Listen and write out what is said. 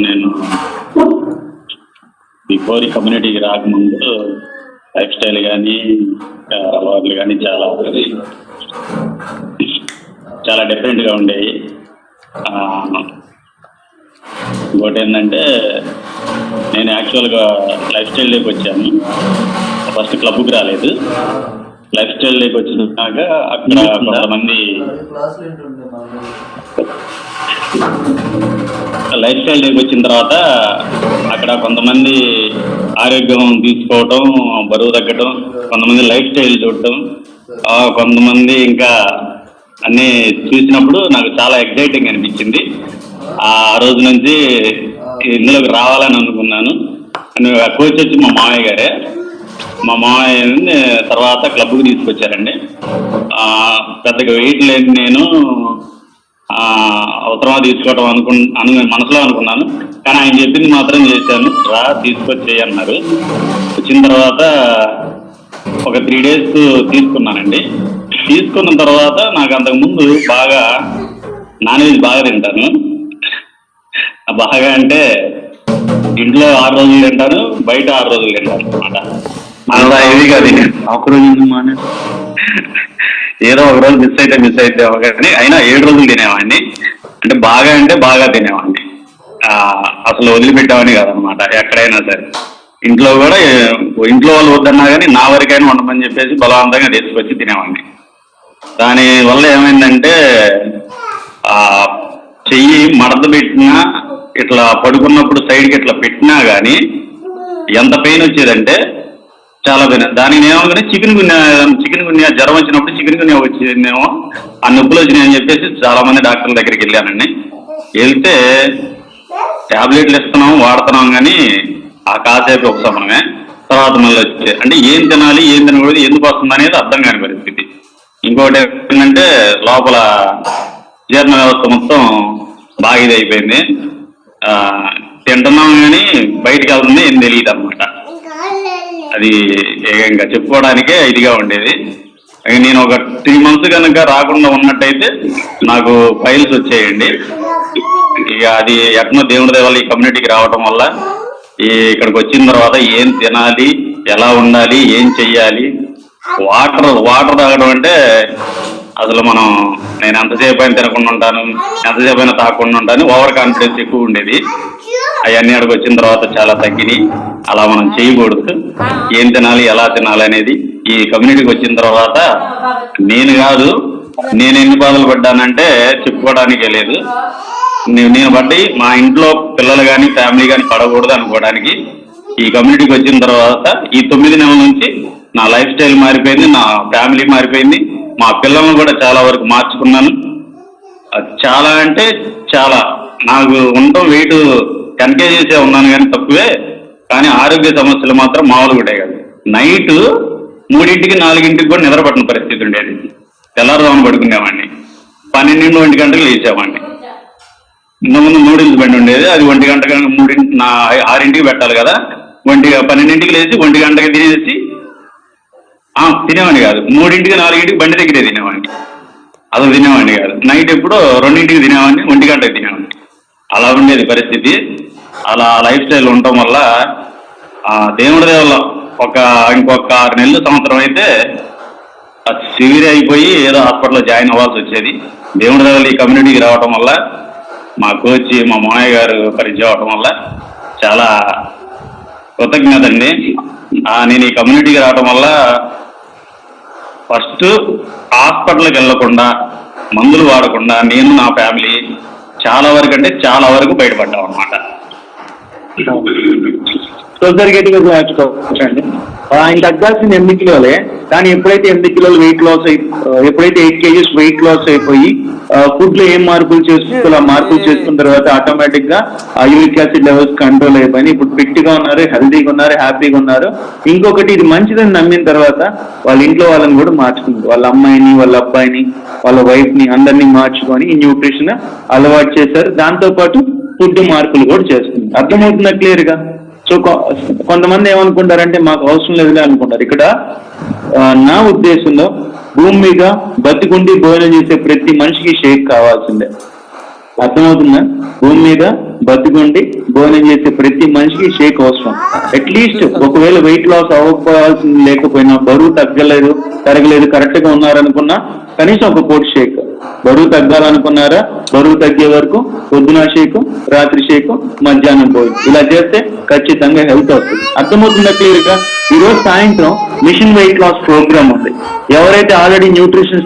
నేను బిఫోర్ ఈ కమ్యూనిటీకి రాకముందు లైఫ్ స్టైల్ కానీ అలవాట్లు కానీ చాలా డిఫరెంట్గా ఉండేవి. ఇంకోటి ఏంటంటే నేను యాక్చువల్గా లైఫ్ స్టైల్లోకి వచ్చాను. ఫస్ట్ క్లబ్కి రాలేదు. లైఫ్ స్టైల్లోకి వచ్చినాక అక్కడ కొంతమంది లైఫ్ స్టైల్లోకి వచ్చిన తర్వాత అక్కడ కొంతమంది ఆరోగ్యం తీసుకోవటం, బరువు తగ్గటం, కొంతమంది లైఫ్ స్టైల్ చూడటం, కొంతమంది ఇంకా అన్నీ చూసినప్పుడు నాకు చాలా ఎక్సైటింగ్ అనిపించింది. ఆ రోజు నుంచి ఇందులోకి రావాలని అనుకున్నాను. కోచ్ వచ్చి మా మామయ్య గారే. మా మామయ్య తర్వాత క్లబ్కి తీసుకొచ్చారండి. పెద్దగా వెయిట్ లేని నేను అవసరమా తీసుకోవటం మనసులో అనుకున్నాను. కానీ ఆయన చెప్పింది మాత్రం చేశాను. తీసుకొచ్చేయి అన్నారు. వచ్చిన తర్వాత ఒక 3 days తీసుకున్నానండి. తీసుకున్న తర్వాత నాకు అంతకుముందు బాగా నాన్ వెజ్ బాగా తింటాను. బాగా అంటే ఇంట్లో 6 రోజులు తింటాను, బయట 6 రోజులు తింటాను అనమాట. ఇది కాదు, ఒకరోజు ఏదో ఒక రోజు మిస్ అయితే కానీ అయినా 7 రోజులు తినేవాడిని. అంటే బాగా తినేవాడిని. అసలు వదిలిపెట్టేవాడిని కాదనమాట. ఎక్కడైనా సరే ఇంట్లో కూడా ఇంట్లో వాళ్ళు వద్దన్నా కానీ నా వరకైనా ఉండమని చెప్పేసి బలవంతంగా తీసుకొచ్చి తినేవాడిని. దానివల్ల ఏమైందంటే చెయ్యి మడత పెట్టినా, ఇట్లా పడుకున్నప్పుడు సైడ్కి ఇట్లా పెట్టినా కానీ ఎంత పెయిన్ వచ్చేదంటే చాలా పెయిన్. దానికి ఏమో కానీ చికెన్ గున్యా జ్వరం వచ్చినప్పుడు చికెన్ గున్యా వచ్చిందేమో, ఆ నొప్పులు వచ్చినాయని చెప్పేసి చాలామంది డాక్టర్ల దగ్గరికి వెళ్ళానండి. వెళ్తే ట్యాబ్లెట్లు ఇస్తున్నాం, వాడుతున్నాం, కానీ ఆ కాసేపు ఉపశమనమే. తర్వాత మళ్ళీ వచ్చే అంటే ఏం తినాలి, ఏం తినకూడదు, ఎందుకు వస్తుంది అనేది అర్థం కాని పరిస్థితి. ఇంకోటి ఏంటంటే లోపల జీర్ణ వ్యవస్థ మొత్తం బాగా ఇది అయిపోయింది. తింటున్నాం కానీ బయటికి వెళ్తుంది ఏం తెలియదు అనమాట. అది ఇంకా చెప్పుకోవడానికే ఇదిగా ఉండేది. నేను ఒక 3 months కనుక రాకుండా ఉన్నట్టయితే నాకు ఫైల్స్ వచ్చేయండి. ఇక అది ఎక్కడో దేవుడి దేవాల ఈ కమ్యూనిటీకి రావటం వల్ల ఇక్కడికి వచ్చిన తర్వాత ఏం తినాలి, ఎలా ఉండాలి, ఏం చెయ్యాలి, వాటర్ తాగడం అంటే అసలు నేను ఎంతసేపు అయినా తినకుండా ఉంటాను, ఎంతసేపు అయినా తాగకుండా ఉంటాను, ఓవర్ కాన్ఫిడెన్స్ ఎక్కువ ఉండేది. అవన్నీ అక్కడికి వచ్చిన తర్వాత చాలా తగ్గినాయి. అలా మనం చేయకూడదు. ఏం తినాలి, ఎలా తినాలి అనేది ఈ కమ్యూనిటీకి వచ్చిన తర్వాత నేను ఎన్ని బాధలు పడ్డానంటే చెప్పుకోవడానికే లేదు. నేను బట్టి మా ఇంట్లో పిల్లలు కానీ ఫ్యామిలీ కానీ పడకూడదు అనుకోవడానికి ఈ కమ్యూనిటీకి వచ్చిన తర్వాత ఈ 9 నెలల నుంచి నా లైఫ్ స్టైల్ మారిపోయింది, నా ఫ్యామిలీ మారిపోయింది, మా పిల్లలను కూడా చాలా వరకు మార్చుకున్నాను. చాలా అంటే చాలా నాకు ఉండటం వెయిట్ 10 kgs ఉన్నాను కానీ తక్కువే. కానీ ఆరోగ్య సమస్యలు మాత్రం మామూలుగా ఉంటాయి కదా. నైట్ 3 4 కూడా నిద్రపట్టిన పరిస్థితి ఉండేది. తెల్లారుదామని పడుకునేవాడిని. 12 1 గంటలకు లేచేవాడిని. ఇంతకుముందు నూడిల్స్ బండి ఉండేది. అది 1 గంట 6 పెట్టాలి కదా. 12 లేచి 1 గంటకి తినేసి తినేవాడిని కాదు. 3 4 బండి దగ్గరే తినేవాడిని. అసలు తినేవాడిని కాదు. నైట్ ఎప్పుడో 2 తినేవాడిని, 1 గంటకి తినేవాడిని. అలా ఉండేది పరిస్థితి. అలా లైఫ్ స్టైల్ ఉండటం వల్ల దేవుడి వల్ల ఇంకొక 6 నెలలు సంవత్సరం అయితే సివియర్ అయిపోయి ఏదో హాస్పిటల్లో జాయిన్ అవ్వాల్సి వచ్చేది. దేవుడి వల్ల ఈ కమ్యూనిటీకి రావటం వల్ల, మా కోచ్ మా మామయ్య గారు పరిచయం అవటం వల్ల చాలా కృతజ్ఞత అండి. నేను ఈ కమ్యూనిటీకి రావటం వల్ల ఫస్ట్ హాస్పిటల్కి వెళ్ళకుండా, మందులు వాడకుండా నేను నా ఫ్యామిలీ చాలా వరకు బయటపడ్డాం అనమాట. ఆయన తగ్గాల్సిన 8 కిలోలే, కానీ ఎప్పుడైతే 8 కిలోలు వెయిట్ లాస్ ఎప్పుడైతే 8 kgs వెయిట్ లాస్ అయిపోయి ఫుడ్ లో ఏం మార్పులు చేసుకోవాలి, మార్పులు చేసుకున్న తర్వాత ఆటోమేటిక్ గా యూరిక్ యాసిడ్ లెవెల్స్ కంట్రోల్ అయిపోయి ఇప్పుడు ఫిట్ గా ఉన్నారు, హెల్తీగా ఉన్నారు, హ్యాపీగా ఉన్నారు. ఇంకొకటి ఇది మంచిదని నమ్మిన తర్వాత వాళ్ళ ఇంట్లో వాళ్ళని కూడా మార్చుకున్నారు. వాళ్ళ అమ్మాయిని, వాళ్ళ అబ్బాయిని, వాళ్ళ వైఫ్ ని అందరినీ మార్చుకొని ఈ న్యూట్రిషన్ అలవాటు చేశారు. దాంతో పాటు ఫుడ్ మార్పులు కూడా చేస్తున్నారు. అర్థమవుతుందా క్లియర్ గా? సో కొంతమంది ఏమనుకుంటారంటే మాకు అవసరం లేదులే అనుకుంటారు. ఇక్కడ నా ఉద్దేశంలో భూమి మీద బతికుండి భోజనం చేసే ప్రతి మనిషికి షేక్ కావాల్సిందే. అర్థమవుతుందా? భూమి మీద బతికుండి భోజనం చేసే ప్రతి మనిషికి షేక్ అవసరం. అట్లీస్ట్ ఒకవేళ వెయిట్ లాస్ అవ్వకపోవాల్సింది లేకపోయినా, బరువు తరగలేదు కరెక్ట్ గా ఉన్నారనుకున్నా కనీసం ఒక పూట షేక్. బరువు తగ్గాలనుకున్నారా, బరువు తగ్గే వరకు పొద్దున షేకు, రాత్రి షేకు, మధ్యాహ్నం పోయి ఇలా చేస్తే ఖచ్చితంగా హెల్త్ వస్తుంది. అర్థమవుతుందా క్లియర్ గా? ఈ రోజు సాయంత్రం మిషన్ వెయిట్ లాస్ ప్రోగ్రామ్ ఉంది. ఎవరైతే ఆల్రెడీ న్యూట్రిషన్